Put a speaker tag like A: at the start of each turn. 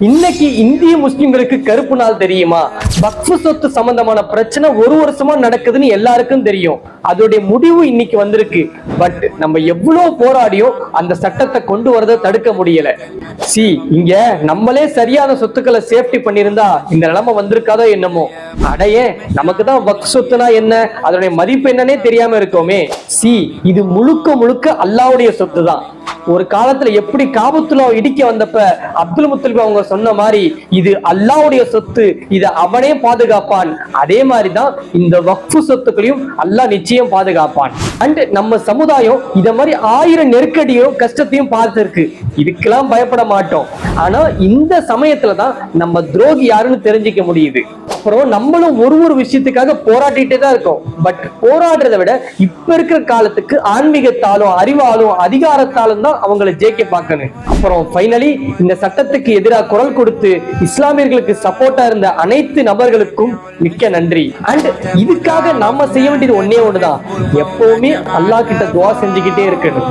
A: இன்னைக்கு இந்திய முஸ்லிம்களுக்கு கருப்பு நாள் தெரியுமா? வக்ஃப் சொத்து சம்பந்தமான பிரச்சனை ஒரு வருஷமா நடக்குதுன்னு எல்லாருக்கும் தெரியும். அதோடைய முடிவு இன்னைக்கு வந்திருக்கு. பட் நம்ம எவ்வளவு போராடியும் அந்த சட்டத்தை கொண்டு வரதை தடுக்க முடியல. இங்க நம்மளே சரியான சொத்துக்களை சேஃப்டி பண்ணிருந்தா இந்த நிலைமை வந்திருக்காதோ என்னமோ. அடைய நமக்கு தான் வக்ஃப் சொத்துனா என்ன, அதோடைய மதிப்பு என்னன்னே தெரியாம இருக்கோமே. இது முழுக்க முழுக்க அல்லாஹ்வுடைய சொத்து தான். ஒரு காலத்துல எப்படி காபத்துல்லா இடிக்க வந்தப்ப அப்துல் முத்தலிப் அவங்க சொன்ன மாதிரி இது அல்லாஹ்வுடைய சொத்து, இதை அவனே பாதுகாப்பான். அதே மாதிரிதான் இந்த வக்ஃப் சொத்துக்களையும் அல்லாஹ் நிச்சயம் பாதுகாப்பான். அண்ட் நம்ம சமுதாயம் இத மாதிரி 1000 நெருக்கடியும் கஷ்டத்தையும் பார்த்திருக்கு. இதுக்கெல்லாம் பயப்பட மாட்டோம். ஆனா இந்த சமயத்துலதான் நம்ம துரோகி யாருன்னு தெரிஞ்சுக்க முடியுது. அப்புறம் நம்மளும் ஒரு விஷயத்துக்காக போராடிட்டே தான் இருக்கோம். பட் போராடுறதை விட இப்ப இருக்கிற காலத்துக்கு ஆன்மீகத்தாலும் அறிவாலும் அதிகாரத்தாலும் தான் அவங்களை ஜெயிக்க பார்க்கணும். அப்புறம் ஃபைனலி இந்த சட்டத்துக்கு எதிராக குரல் கொடுத்து இஸ்லாமியர்களுக்கு சப்போர்ட்டா இருந்த அனைத்து நபர்களுக்கும் மிக்க நன்றி. அண்ட் இதுக்காக நாம செய்ய வேண்டியது ஒன்னே ஒண்ணுதான், எப்பவுமே அல்லாஹ் கிட்ட துஆ செஞ்சுக்கிட்டே இருக்கணும்.